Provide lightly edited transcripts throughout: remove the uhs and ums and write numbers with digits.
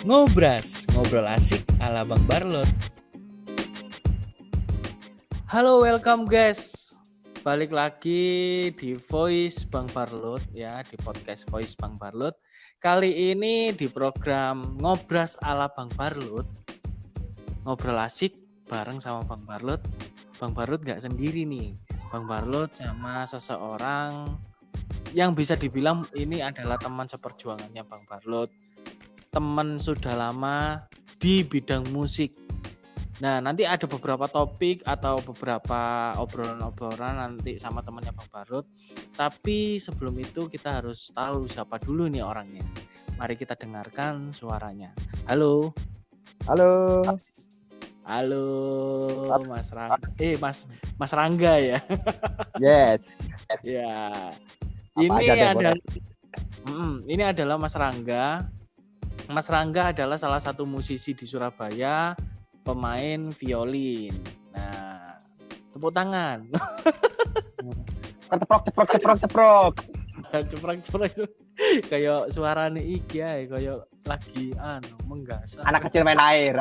Ngobras, ngobrol asik ala Bang Barlot. Halo, welcome guys. Balik lagi di Voice Bang Barlot ya, di podcast Voice Bang Barlot. Kali ini di program Ngobras ala Bang Barlot. Ngobrol asik bareng sama Bang Barlot. Bang Barlot gak sendiri nih. Bang Barlot sama seseorang yang bisa dibilang ini adalah teman seperjuangannya Bang Barlot. Teman sudah lama di bidang musik. Nah, nanti ada beberapa topik atau beberapa obrolan-obrolan nanti sama temannya Bang Barlot. Tapi sebelum itu kita harus tahu siapa dulu nih orangnya. Mari kita dengarkan suaranya. Halo. Halo. Halo, Mas Rangga. Mas Rangga ya. Yes. Ya. Ini adalah Mas Rangga. Mas Rangga adalah salah satu musisi di Surabaya, pemain violin. Nah, tepuk tangan. Ceprok. Ceprok itu kayak suarane iki ae, kayak lagi menggasah. Anak kecil main air,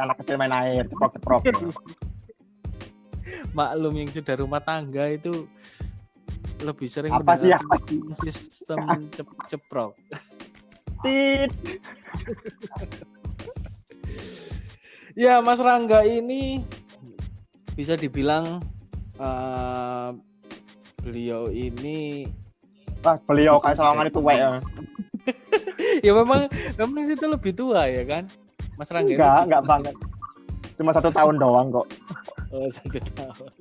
ceprok. Maklum yang sudah rumah tangga itu lebih sering apa sistem ceprok. Tit. Ya, Mas Rangga ini bisa dibilang beliau ini beliau kayak sawangan itu ya. Ya memang situ lebih tua ya kan, Mas Rangga? Enggak banget. Cuma 1 tahun doang kok. Oh, 1 tahun.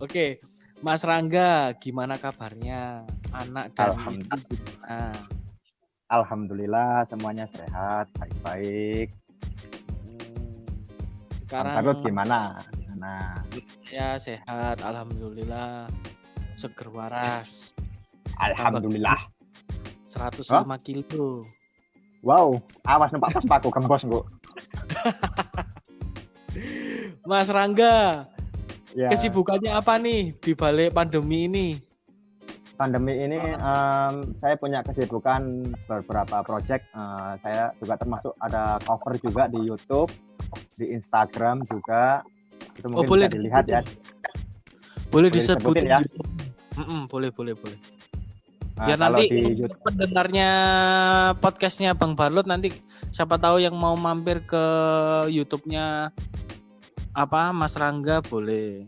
Oke, Mas Rangga, gimana kabarnya? Anak dan istri gimana? Alhamdulillah semuanya sehat, baik-baik. Sekarang Bang gimana? Ya sehat, alhamdulillah. Seger waras. Alhamdulillah. 105 kilo. Wow, awas numpak pas paku gembos kok. Mas Rangga, ya. Kesibukannya apa nih di balik pandemi ini? Pandemi ini saya punya kesibukan beberapa project. Saya juga termasuk ada cover juga di YouTube, di Instagram juga. Itu mungkin boleh bisa dilihat ya. Boleh disebutin ya. Boleh. Ya nanti di pendengarnya podcastnya Bang Barlot nanti siapa tahu yang mau mampir ke YouTube-nya Mas Rangga boleh.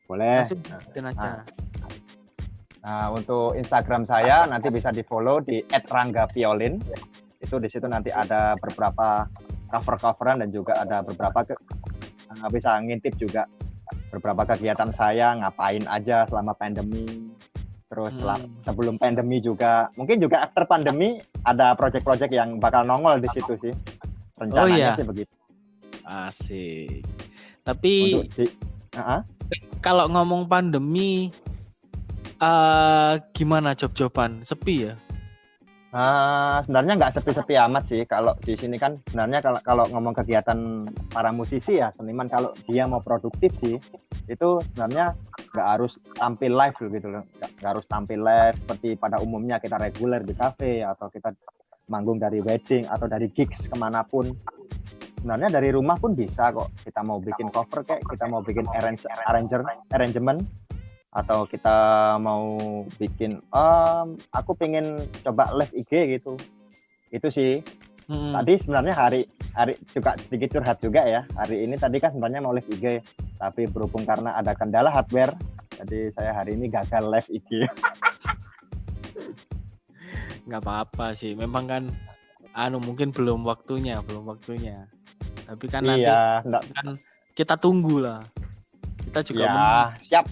Langsung aja. Nah, untuk Instagram saya nanti bisa di-follow di @ranggaviolin. Itu di situ nanti ada beberapa cover-coveran dan juga ada beberapa bisa ngintip juga beberapa kegiatan saya ngapain aja selama pandemi. Terus sebelum pandemi juga, mungkin juga after pandemi ada project-project yang bakal nongol di situ sih. Rencananya sih begitu. Asik. Tapi kalau ngomong pandemi gimana job-joban? Sepi ya? Sebenarnya nggak sepi-sepi amat sih. Kalau di sini kan sebenarnya kalau ngomong kegiatan para musisi ya, seniman, kalau dia mau produktif sih, itu sebenarnya nggak harus tampil live gitu loh. Nggak harus tampil live seperti pada umumnya kita reguler di cafe atau kita manggung dari wedding atau dari gigs kemanapun. Sebenarnya dari rumah pun bisa kok. Kita mau bikin cover kayak, kita mau bikin arrangement, atau kita mau bikin aku pengen coba live IG gitu. Itu sih. Tadi sebenarnya hari juga sedikit curhat juga ya. Hari ini tadi kan sebenarnya mau live IG, tapi berhubung karena ada kendala hardware, jadi saya hari ini gagal live IG. Nggak apa-apa sih. Memang kan mungkin belum waktunya. Tapi kan nanti kan kita tunggu lah. Kita juga siap.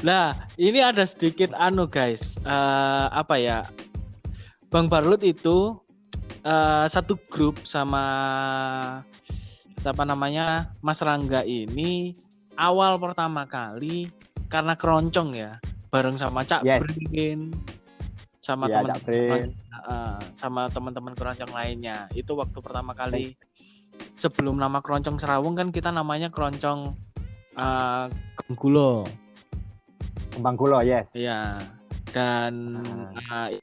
Nah, ini ada sedikit guys. Bang Barlot itu satu grup sama Mas Rangga ini awal pertama kali karena keroncong ya, bareng sama Cak Brin, sama teman-teman keroncong lainnya. Itu waktu pertama kali sebelum nama keroncong Serawung kan kita namanya keroncong Genggulo. Kembang Gulo, yes. Iya. Dan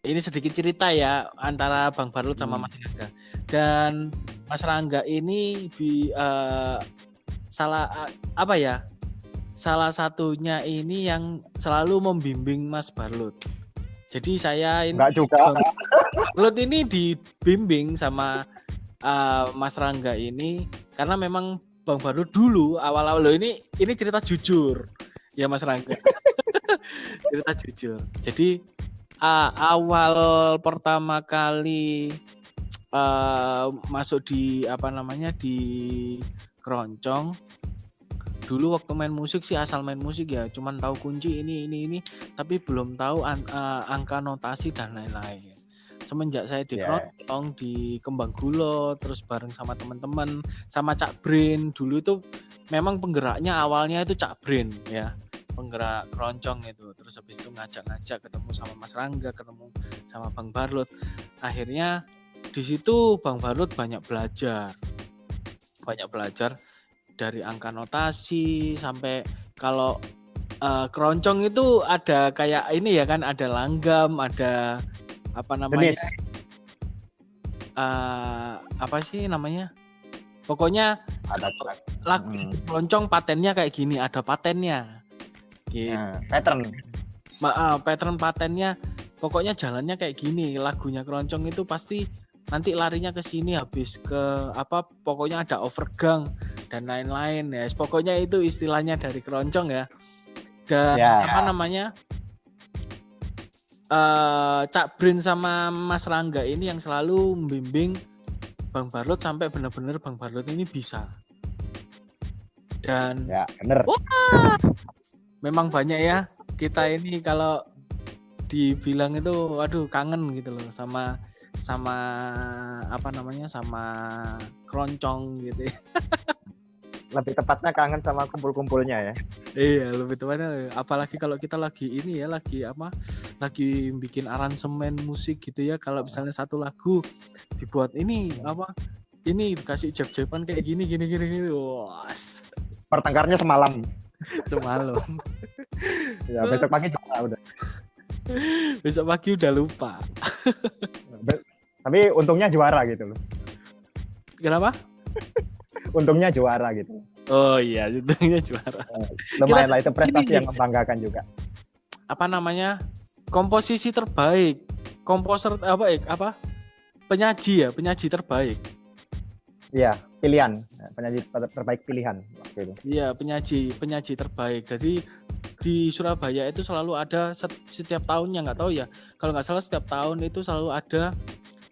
ini sedikit cerita ya antara Bang Barlut sama Mas Rangga. Dan Mas Rangga ini salah satunya ini yang selalu membimbing Mas Barlut. Jadi saya ini Enggak juga. Barlut ini dibimbing sama Mas Rangga ini karena memang Bang Barlut dulu awal-awal ini cerita jujur ya Mas Rangga. Cerita jujur. Jadi awal pertama kali masuk di di keroncong. Dulu waktu main musik sih asal main musik ya, cuman tahu kunci ini, tapi belum tahu angka notasi dan lain-lain. Semenjak saya di keroncong di Kembang Gulo, terus bareng sama teman-teman, sama Cak Brin, dulu itu memang penggeraknya awalnya itu Cak Brin ya, penggerak keroncong itu. Terus habis itu ngajak-ngajak ketemu sama Mas Rangga, ketemu sama Bang Barlut. Akhirnya di situ Bang Barlut banyak belajar dari angka notasi sampai kalau keroncong itu ada kayak ini ya kan, ada langgam, ada apa namanya? Apa sih namanya? Pokoknya ada lagu keroncong patennya kayak gini, ada patennya. Gitu. Pattern patennya pokoknya jalannya kayak gini. Lagunya keroncong itu pasti nanti larinya ke sini, habis ke pokoknya ada overgang dan lain-lain ya. Pokoknya itu istilahnya dari keroncong ya. Dan Cak Brin sama Mas Rangga ini yang selalu membimbing Bang Barlut sampai benar-benar Bang Barlut ini bisa. Dan bener. Memang banyak ya kita ini kalau dibilang itu kangen gitu loh sama sama keroncong gitu ya. Lebih tepatnya kangen sama kumpul-kumpulnya ya. Iya, lebih tepatnya apalagi kalau kita lagi bikin aransemen musik gitu ya. Kalau misalnya satu lagu dibuat ini dikasih jab-jaban kayak gini. Wah. Pertengkarnya semalam. Ya, besok pagi juga udah. Besok pagi udah lupa. Tapi untungnya juara gitu loh. Kenapa? Untungnya juara gitu. Oh iya, untungnya juara. Lumayan lah, itu prestasi yang membanggakan juga. Komposisi terbaik, penyaji terbaik. Iya, pilihan. Penyaji terbaik pilihan waktu itu. Iya, penyaji terbaik. Jadi di Surabaya itu selalu ada setiap tahunnya, nggak tahu ya. Kalau nggak salah setiap tahun itu selalu ada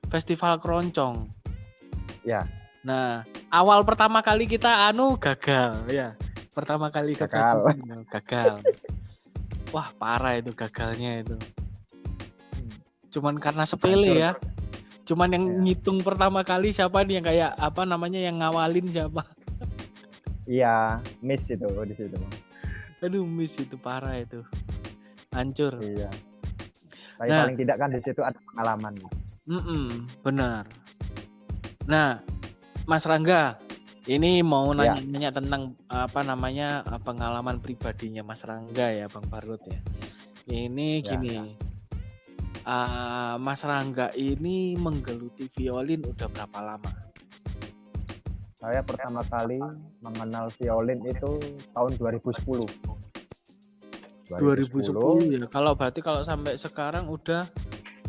festival keroncong. Ya. Nah, awal pertama kali kita gagal ya. Pertama kali ke festival gagal. Wah, parah itu gagalnya itu. Cuman karena sepele ya. Cuman yang ngitung pertama kali siapa nih yang kayak yang ngawalin siapa? Iya, miss itu di situ. Aduh, miss itu parah itu. Hancur. Iya. Tapi paling tidak kan di situ ada pengalaman. Benar. Nah, Mas Rangga, ini mau nanya tentang pengalaman pribadinya Mas Rangga ya, Bang Barlut ya. Ini gini. Mas Rangga ini menggeluti violin udah berapa lama? Saya pertama kali mengenal violin itu tahun 2010. 2010 ya. Kalau sampai sekarang udah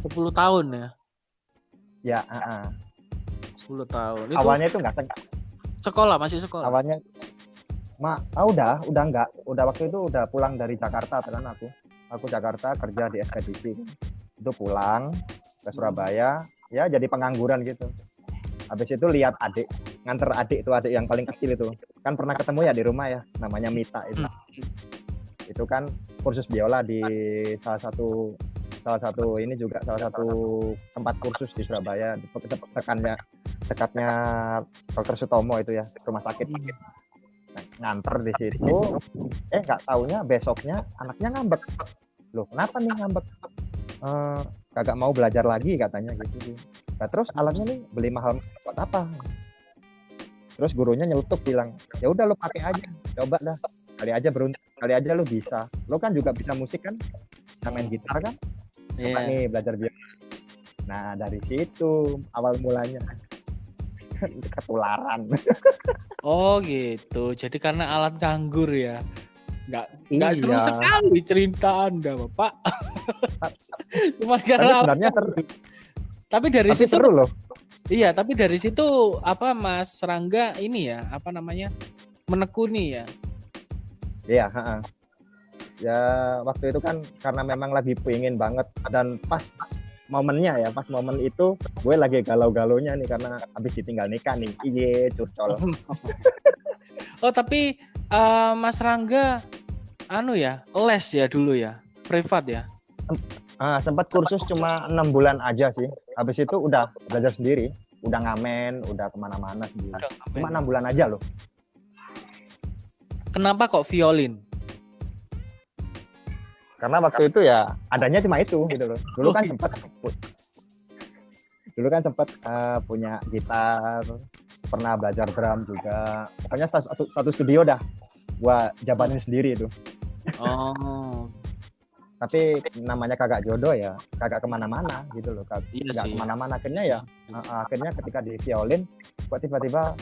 10 tahun ya. Ya, 10 tahun. Awalnya itu enggak masih sekolah. Awalnya udah enggak. Udah waktu itu udah pulang dari Jakarta kan aku. Aku Jakarta kerja di ekspedisi. Itu pulang ke Surabaya, ya jadi pengangguran gitu. Habis itu lihat nganter adik yang paling kecil itu. Kan pernah ketemu ya di rumah ya, namanya Mita itu. Itu kan kursus biola di salah satu tempat kursus di Surabaya, dekatnya Dr. Sutomo itu ya, rumah sakit. Nganter di situ, nggak taunya besoknya anaknya ngambek. Loh, kenapa nih ngambek? Kagak mau belajar lagi katanya gitu. Nah, terus alatnya nih beli mahal buat apa? Terus gurunya nyelutuk bilang, ya udah lo pakai aja, coba dah, kali aja lo bisa. Lo kan juga bisa musik kan, bisa main gitar kan? coba nih belajar biola. Nah dari situ awal mulanya ketularan. Oh gitu. Jadi karena alat nganggur ya. Nggak seru Iya. sekali cerita Anda, Bapak. Cuma Tapi karena sebenarnya Tapi dari situ seru loh. Iya, tapi dari situ apa Mas Rangga ini ya, apa namanya? Menekuni ya. Iya, ya waktu itu kan karena memang lagi pengen banget dan pas momennya ya, pas momen itu gue lagi galau-galaunya nih karena habis ditinggal nikah nih. Iye, curcol. Oh, tapi Mas Rangga les ya dulu ya, privat ya. Sempat kursus cuma 6 bulan aja sih. Habis itu udah belajar sendiri, udah ngamen, udah kemana-mana sendiri. Cuma 6 bulan aja loh. Kenapa kok violin? Karena waktu itu ya adanya cuma itu gitu loh. Dulu kan sempat punya gitar, pernah belajar drum juga. Pokoknya satu studio dah gua jabanin sendiri itu. Oh. Tapi namanya kagak jodoh ya, kagak kemana-mana gitu loh, Iya kemana-mana. Akhirnya ketika di violin, kok tiba-tiba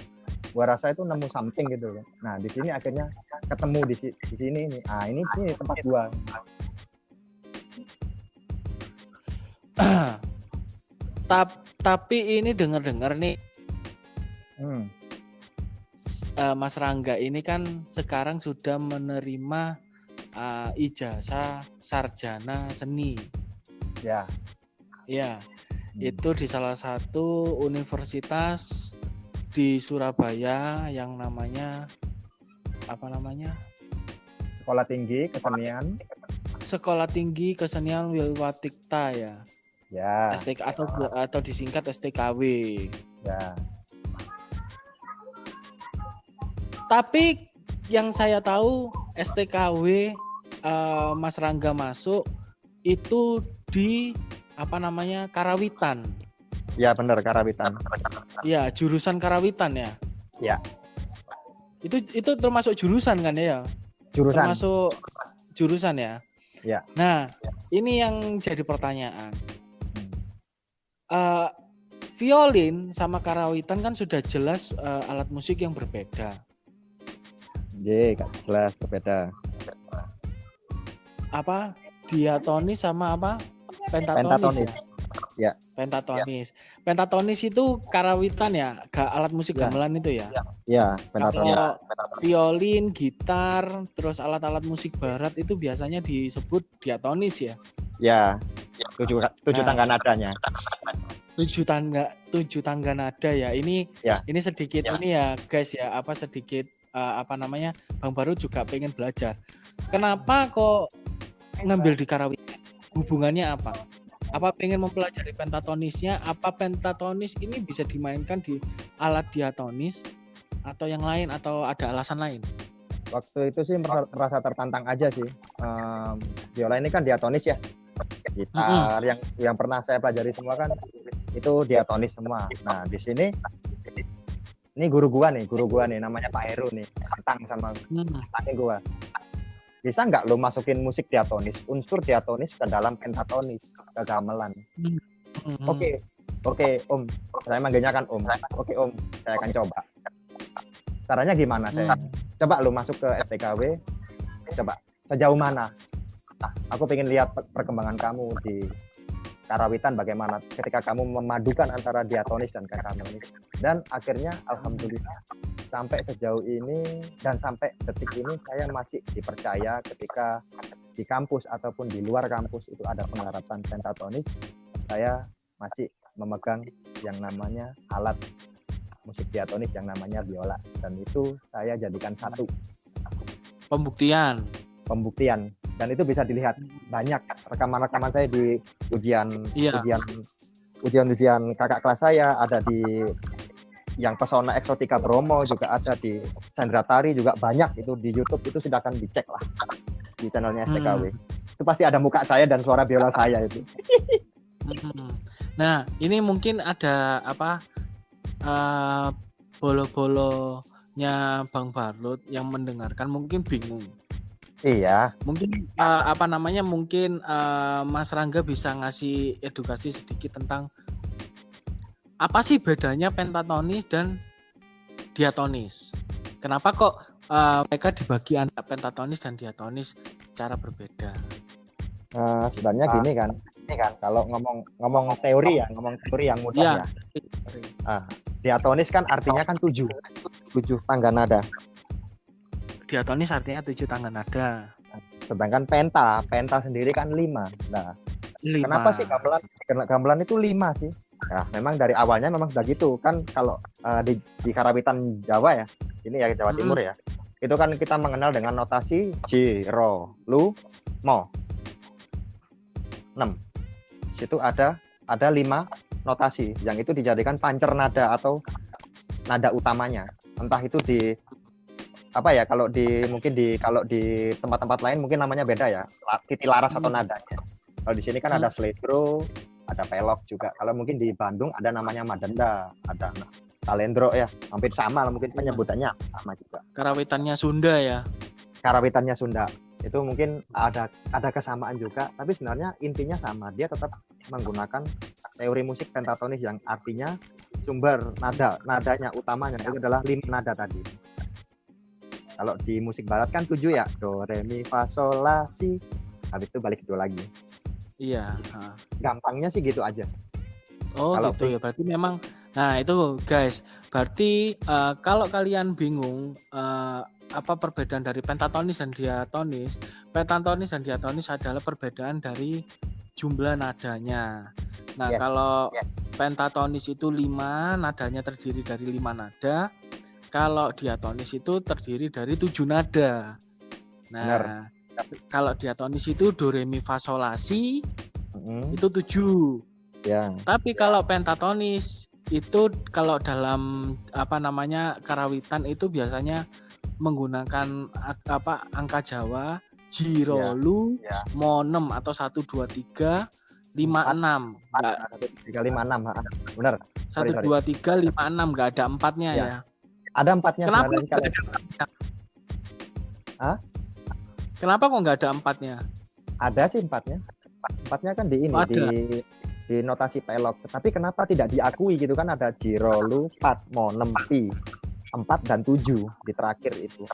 gua rasa itu nemu something gitu loh. Nah di sini akhirnya ketemu di sini nih. Ini tempat gua. Tapi ini dengar-dengar nih, Mas Rangga ini kan sekarang sudah menerima ijazah sarjana seni. Ya. Ya, itu di salah satu universitas di Surabaya yang namanya apa namanya? Sekolah Tinggi Kesenian Wilwatikta ya. Ya. STK atau disingkat STKW. Ya. Tapi yang saya tahu STKW Mas Rangga masuk itu di Karawitan. Ya benar, Karawitan. Ya, jurusan Karawitan ya. Ya. Itu termasuk jurusan kan ya? Jurusan. Termasuk jurusan ya. Ya. Nah, ini yang jadi pertanyaan. Violin sama Karawitan kan sudah jelas alat musik yang berbeda. Iya, jelas berbeda. Apa? Diatonis sama apa? Pentatonis. Ya. Pentatonis. Pentatonis itu Karawitan ya, alat musik gamelan itu ya. Ya, pentatonis. Kalau violin, gitar, terus alat-alat musik barat itu biasanya disebut diatonis ya. Ya. Tujuh tangga nadanya. Tujuh tangga nada ya. Ini sedikit ini ya, guys ya, sedikit Bang Baru juga pengen belajar. Kenapa kok ngambil di Karawitan? Hubungannya apa? Apa pengen mempelajari pentatonisnya? Apa pentatonis ini bisa dimainkan di alat diatonis atau yang lain, atau ada alasan lain? Waktu itu sih merasa tertantang aja sih. Biola ini kan diatonis ya. Gitar yang pernah saya pelajari semua kan itu diatonis semua. Nah di sini ini guru gua nih namanya Pak Heru nih, tantang sama tantangin gua. Bisa nggak lo masukin musik diatonis, unsur diatonis ke dalam pentatonis, ke gamelan? Oke, Om. Saya manggilnya kan Om. Oke Om, saya akan coba. Caranya gimana? Saya coba lo masuk ke STKW. Coba sejauh mana? Aku pengen lihat perkembangan kamu di Karawitan bagaimana ketika kamu memadukan antara diatonis dan pentatonis. Dan akhirnya alhamdulillah sampai sejauh ini dan sampai detik ini saya masih dipercaya ketika di kampus ataupun di luar kampus itu ada penggarapan pentatonis, saya masih memegang yang namanya alat musik diatonis yang namanya biola, dan itu saya jadikan satu pembuktian, dan itu bisa dilihat banyak rekaman saya di ujian kakak kelas saya, ada di yang Pesona Eksotika Bromo, juga ada di Sandra Tari, juga banyak itu di YouTube. Itu silakan dicek lah di channelnya STKW. Itu pasti ada muka saya dan suara biola saya itu. Nah ini mungkin ada bolo-bolonya Bang Barlot yang mendengarkan mungkin bingung. Iya. Mungkin mungkin Mas Rangga bisa ngasih edukasi sedikit tentang apa sih bedanya pentatonis dan diatonis? Kenapa kok mereka dibagi antara pentatonis dan diatonis cara berbeda? Sebenarnya gini kan, kalau ngomong teori yang mudah ya. Diatonis kan artinya kan 7 tangga nada. Diatonis artinya 7 tangga nada. Sedangkan penta sendiri kan 5. Nah, 5. Kenapa sih gamelan itu 5 sih? Nah, memang dari awalnya memang sudah gitu kan. Kalau di karawitan Jawa ya, ini ya Jawa Timur ya, itu kan kita mengenal dengan notasi J, Ro, Lu, Mo. 6. Situ ada 5 notasi yang itu dijadikan pancer nada atau nada utamanya. Entah itu di apa ya, kalau di tempat-tempat lain mungkin namanya beda ya, titik laras atau nadanya. Kalau di sini kan ada seledro, ada pelok juga. Kalau mungkin di Bandung ada namanya madenda, ada talendro ya, hampir sama lah mungkin penyebutannya sama juga. Karawitannya Sunda ya. Karawitannya Sunda. Itu mungkin ada kesamaan juga, tapi sebenarnya intinya sama. Dia tetap menggunakan teori musik pentatonis yang artinya sumber nadanya utamanya itu adalah 5 nada tadi. Kalau di musik barat kan 7 ya, do, re, mi, fa, sol, la, si. Habis itu balik do lagi. Iya. Gampangnya sih gitu aja. Oh kalau gitu ya, berarti memang. Nah itu guys, berarti kalau kalian bingung apa perbedaan dari pentatonis dan diatonis, pentatonis dan diatonis adalah perbedaan dari jumlah nadanya. Nah kalau pentatonis itu 5, nadanya terdiri dari 5 nada. Kalau diatonis itu terdiri dari 7 nada. Nah, kalau diatonis itu do, re, mi, fa, sol, la, si itu 7. Ya. Tapi kalau pentatonis itu kalau dalam karawitan itu biasanya menggunakan angka Jawa Ji, Ro, Lu, Mo, 6 atau 1 2 3 5 6. 3 5 6, benar. 1 2 3 5 6 enggak ada 4-nya ya. Ada 4-nya. Kenapa enggak ada 4-nya? Hah? Kenapa kok enggak ada 4-nya? Ada sih 4-nya. 4-nya kan di ini di notasi pelok. Tapi kenapa tidak diakui gitu kan, ada Jiro, Lu, 4, Mo, 6, Pi, 4 dan 7 di terakhir itu.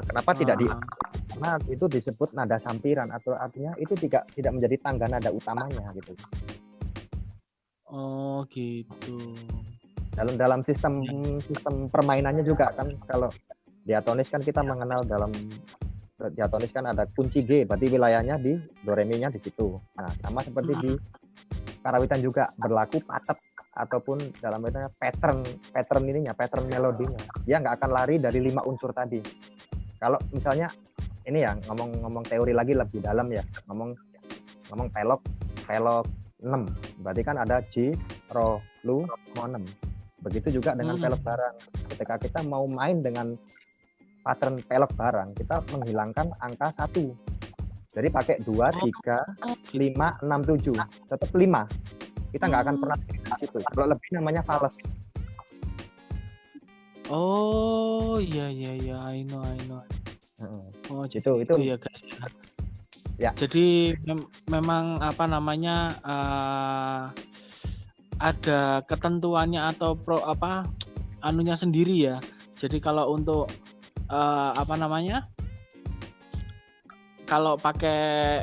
Kenapa tidak diakui? Karena itu disebut nada sampiran atau artinya itu tidak menjadi tangga nada utamanya gitu. Oh gitu. Dalam sistem permainannya juga kan, kalau diatonis kan kita mengenal dalam diatonis kan ada kunci G, berarti wilayahnya di do, re, mi-nya di situ. Nah, sama seperti di karawitan juga berlaku patet ataupun dalam pattern melodinya. Dia nggak akan lari dari 5 unsur tadi. Kalau misalnya ini ya ngomong teori lagi lebih dalam ya, ngomong pelok 6, berarti kan ada J, Ro, Lu, Mo, 6. Begitu juga dengan pelok barang. Ketika kita mau main dengan pattern pelok barang, kita menghilangkan angka 1. Jadi pakai 2, 3, 5, 6, 7. Tetap 5. Kita nggak akan pernah di situ. Kalau lebih namanya fales. Oh iya, I know. Oh itu ya guys. Ya. Jadi memang ada ketentuannya atau anunya sendiri ya. Jadi kalau untuk kalau pakai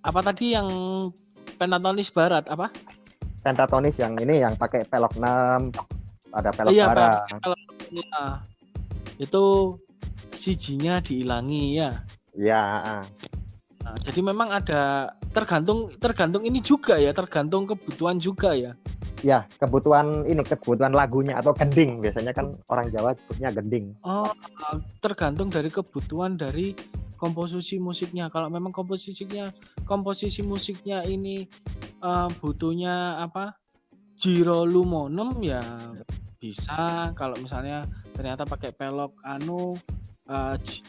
apa tadi yang pentatonis barat apa? Pentatonis yang ini yang pakai pelok 6, ada pelok barang. Itu sijinya diilangi ya. Ya. Nah, jadi memang ada tergantung ini juga ya, tergantung kebutuhan juga ya. Ya, kebutuhan lagunya atau gending, biasanya kan orang Jawa sebutnya gending. Oh, tergantung dari kebutuhan dari komposisi musiknya. Kalau memang komposisi musiknya ini butuhnya Jiro, Lu, Mo, 6 ya bisa. Kalau misalnya ternyata pakai pelok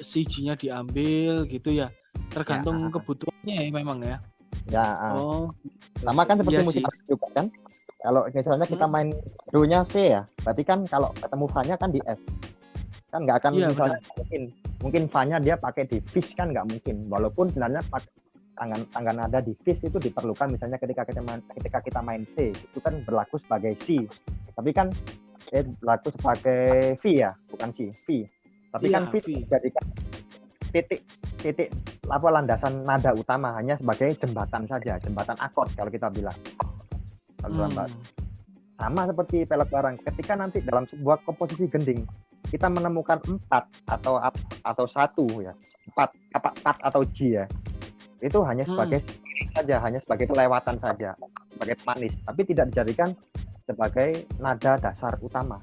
CG-nya diambil gitu ya. Tergantung kebutuhannya ya memang ya. Ya. Oh. Sama kan seperti musik juga kan. Kalau misalnya kita main do-nya C ya, berarti kan kalau ketemu Fa-nya kan di F. Kan nggak akan misalnya mungkin fa-nya dia pakai di fis kan nggak mungkin, walaupun sebenarnya tangga nada di fis itu diperlukan misalnya ketika kita main C itu kan berlaku sebagai C, tapi kan berlaku sebagai V ya, bukan C, V. Tapi kan V dijadikan titik landasan nada utama, hanya sebagai jembatan saja, jembatan akord kalau kita bilang. Sama seperti pelek barang, ketika nanti dalam sebuah komposisi gending kita menemukan 4 atau 1 ya, 4 atau G ya, itu hanya sebagai saja, hanya sebagai kelewatan saja, sebagai manis, tapi tidak dijadikan sebagai nada dasar utama,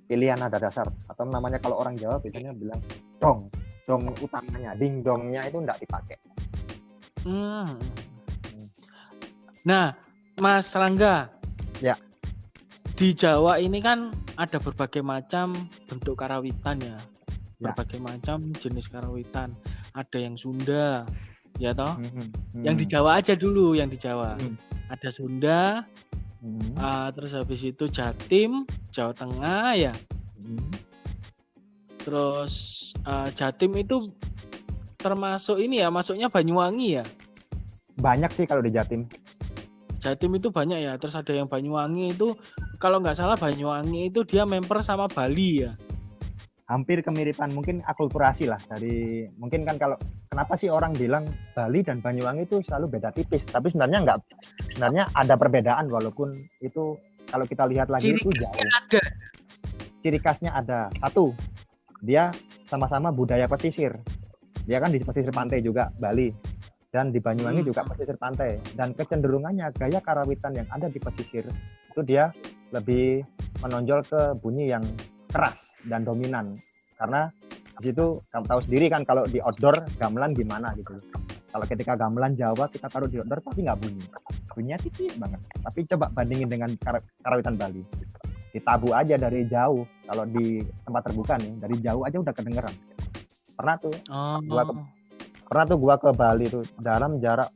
pilihan nada dasar, atau namanya kalau orang Jawa biasanya bilang dong utamanya, ding dongnya itu enggak dipakai. Nah, Mas Rangga, ya, di Jawa ini kan ada berbagai macam bentuk karawitan ya, berbagai macam jenis karawitan, ada yang Sunda, ya toh, yang di Jawa aja dulu, yang di Jawa, ada Sunda, terus habis itu Jatim, Jawa Tengah ya. Terus Jatim itu termasuk ini ya, masuknya Banyuwangi ya? Banyak sih kalau di Jatim. Jatim itu banyak ya. Terus ada yang Banyuwangi itu, kalau nggak salah Banyuwangi itu dia member sama Bali ya? Hampir kemiripan, mungkin akulturasi lah dari, mungkin kan kalau kenapa sih orang bilang Bali dan Banyuwangi itu selalu beda tipis, tapi sebenarnya enggak, sebenarnya ada perbedaan, walaupun itu kalau kita lihat lagi itu jauh. Ada. Ciri khasnya ada. Satu, dia sama-sama budaya pesisir. Dia kan di pesisir pantai juga, Bali. Dan di Banyuwangi juga pesisir pantai. Dan kecenderungannya gaya karawitan yang ada di pesisir itu dia lebih menonjol ke bunyi yang keras dan dominan. Karena di situ kamu tahu sendiri kan, kalau di outdoor gamelan gimana gitu. Kalau ketika gamelan Jawa kita taruh di outdoor pasti nggak bunyi. Bunyinya tipis banget. Tapi coba bandingin dengan karawitan Bali. Ditabu aja dari jauh, kalau di tempat terbuka nih, dari jauh aja udah kedengeran. Pernah tuh gua ke Bali tuh, dalam jarak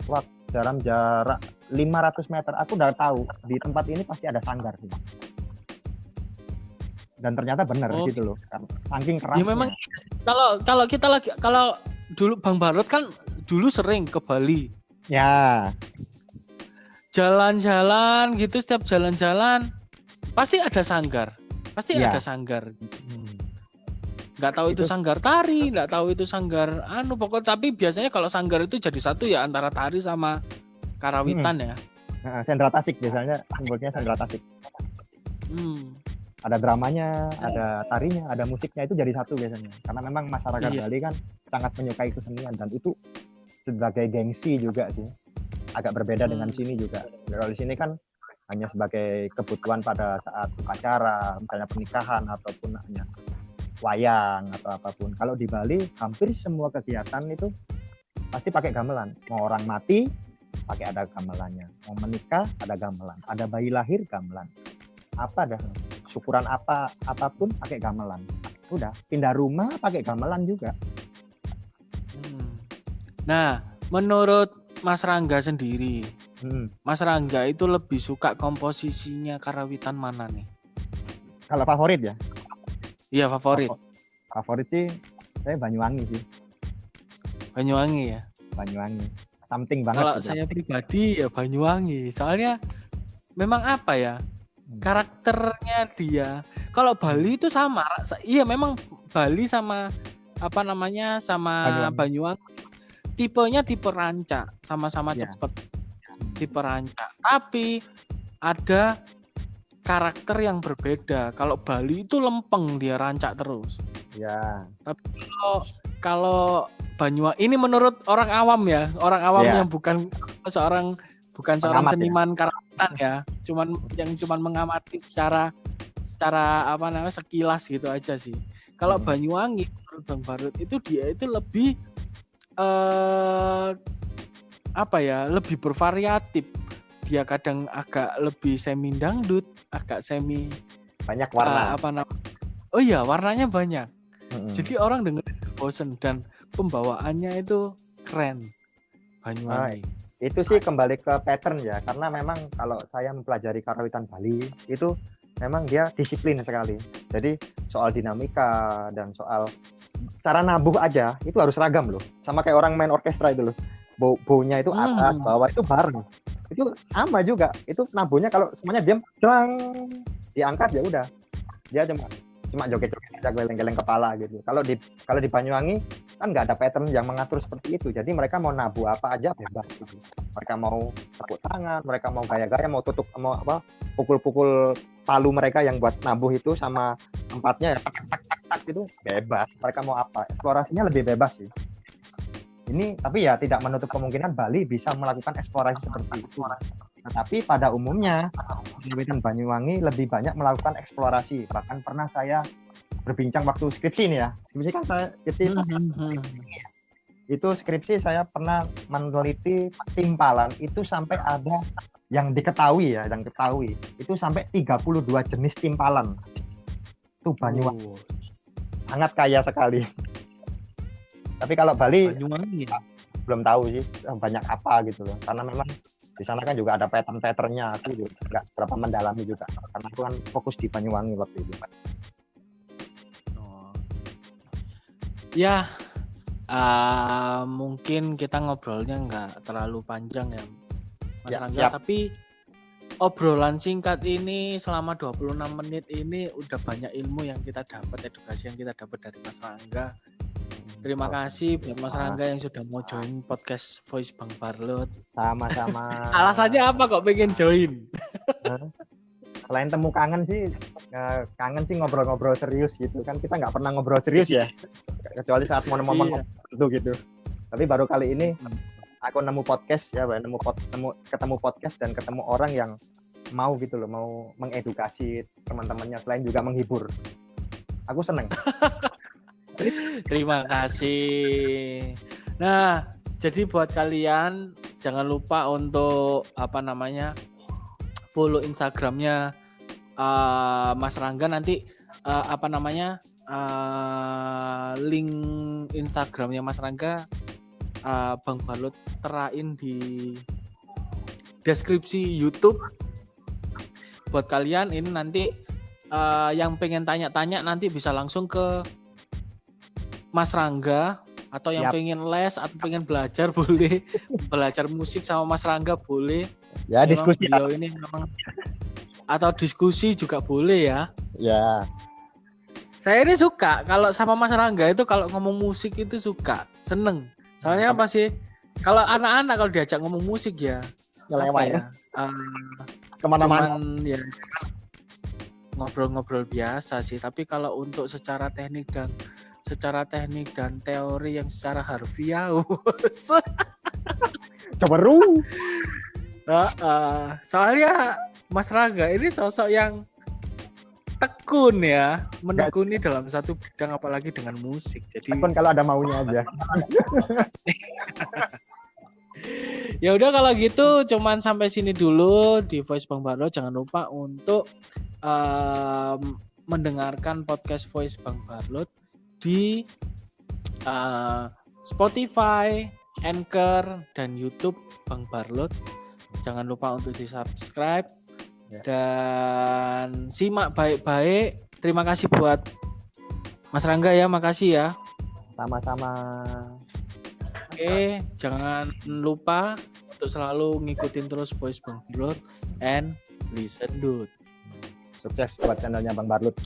500 meter aku udah tahu di tempat ini pasti ada sanggar sih. Dan ternyata benar gitu loh, saking kerasnya. Ya memang kalau kita lagi, kalau dulu Bang Barlot kan dulu sering ke Bali. Ya. Jalan-jalan gitu, setiap jalan-jalan pasti ada sanggar, ada sanggar. Nggak tahu itu sanggar tari, nggak tahu itu sanggar pokoknya, tapi biasanya kalau sanggar itu jadi satu ya, antara tari sama karawitan ya. Sendra Tasik biasanya, sebutnya Sendra Tasik. Ada dramanya, ada tarinya, ada musiknya, itu jadi satu biasanya. Karena memang masyarakat Bali kan sangat menyukai kesenian, dan itu sebagai gengsi juga sih. Agak berbeda dengan sini juga. Kalau di sini kan hanya sebagai kebutuhan pada saat upacara, misalnya pernikahan ataupun hanya wayang atau apapun. Kalau di Bali hampir semua kegiatan itu pasti pakai gamelan. Mau orang mati pakai ada gamelannya, mau menikah ada gamelan, ada bayi lahir gamelan. Apa dah, syukuran apapun pakai gamelan. Udah, pindah rumah pakai gamelan juga. Nah, menurut Mas Rangga sendiri, Mas Rangga itu lebih suka komposisinya karawitan mana nih? Kalau favorit ya? Iya, favorit. Favorit sih saya Banyuwangi sih. Banyuwangi ya? Banyuwangi. Something banget. Kalau saya pribadi ya Banyuwangi. Soalnya memang apa ya? Karakternya dia. Kalau Bali itu sama. Iya, memang Bali sama sama Banyuwangi. Tipenya tipe rancak, sama-sama cepat. Tipe rancak. Tapi ada karakter yang berbeda. Kalau Bali itu lempeng, dia rancak terus. Ya. Tapi kalau Banyuwangi ini menurut orang awam ya, orang awam yang bukan seorang seniman karawitan ya, cuman mengamati secara sekilas gitu aja sih. Kalau Banyuwangi menurut Bang Barlot itu dia itu lebih lebih bervariatif. Dia kadang agak lebih semi dangdut, agak semi banyak warna. Warnanya banyak. Jadi orang dengerin bosen, dan pembawaannya itu keren. Banyuwangi. Itu sih kembali ke pattern ya, karena memang kalau saya mempelajari karawitan Bali itu memang dia disiplin sekali. Jadi soal dinamika dan soal cara nabuh aja itu harus seragam loh. Sama kayak orang main orkestra itu loh. Baunya itu atas, bawah itu bareng. Itu sama juga. Itu nabuhnya kalau semuanya diam, drang, diangkat ya udah. Dia cuma joget-joget aja, geleng-geleng kepala gitu. Kalau di Banyuwangi kan nggak ada pattern yang mengatur seperti itu. Jadi mereka mau nabuh apa aja bebas gitu. Mereka mau tepuk tangan, mereka mau gaya-gaya, mau tutup, mau apa, pukul-pukul palu mereka yang buat nabuh itu sama tempatnya ya tak gitu bebas. Mereka mau apa? Eksplorasinya lebih bebas sih. Ini tapi ya tidak menutup kemungkinan Bali bisa melakukan eksplorasi seperti itu. Tetapi pada umumnya Wetan Banyuwangi lebih banyak melakukan eksplorasi. Bahkan pernah saya berbincang waktu skripsi nih ya. Skripsi kan saya itu skripsi saya pernah meneliti timpalan itu sampai ada yang diketahui itu sampai 32 jenis timpalan. Itu Banyuwangi. Sangat kaya sekali. Tapi kalau Bali belum tahu sih banyak apa gitu loh. Karena memang di sana kan juga ada pattern-patternnya. Aku juga nggak berapa mendalami juga. Karena aku kan fokus di Banyuwangi waktu itu. Ya, mungkin kita ngobrolnya nggak terlalu panjang ya, Mas Rangga. Tapi obrolan singkat ini selama 26 menit ini udah banyak ilmu yang kita dapat, edukasi yang kita dapat dari Mas Rangga. Terima kasih buat Mas Rangga yang sudah mau join podcast Voice Bang Parlot. Sama-sama. Alasannya apa kok pengen join? Selain temu kangen sih ngobrol-ngobrol serius gitu kan. Kita nggak pernah ngobrol serius ya, kecuali saat momen-momen tertentu gitu. Tapi baru kali ini aku nemu podcast ya, ketemu podcast dan ketemu orang yang mau gitu loh, mau mengedukasi teman-temannya selain juga menghibur. Aku seneng. Terima kasih. Nah, jadi buat kalian jangan lupa untuk follow Instagramnya Mas Rangga. Nanti link Instagramnya Mas Rangga Bang Parlot terain di deskripsi YouTube. Buat kalian ini nanti yang pengen tanya-tanya nanti bisa langsung ke Mas Rangga, atau yang pengen les atau pengen belajar boleh, belajar musik sama Mas Rangga boleh. Ya, memang diskusi ini memang, atau diskusi juga boleh ya. Ya. Saya ini suka kalau sama Mas Rangga itu kalau ngomong musik itu suka, seneng. Soalnya apa sih? Kalau anak-anak kalau diajak ngomong musik ya, ya? Kemana-mana. Ya, ngobrol-ngobrol biasa sih. Tapi kalau untuk secara teknik dan teori yang secara harfiah, cobaru. Soalnya Mas Rangga ini sosok yang tekun ya, menekuni dalam satu bidang apalagi dengan musik. Jadi tekun kalau ada maunya aja. Ya udah kalau gitu cuman sampai sini dulu di Voice Bang Parlot. Jangan lupa untuk mendengarkan podcast Voice Bang Parlot di Spotify, Anchor, dan YouTube Bang Parlot. Jangan lupa untuk di-subscribe dan simak baik-baik. Terima kasih buat Mas Rangga ya, makasih ya. Sama-sama. Oke, jangan lupa untuk selalu ngikutin terus Voice Bang Parlot and listen dude. Sukses buat channelnya Bang Parlot.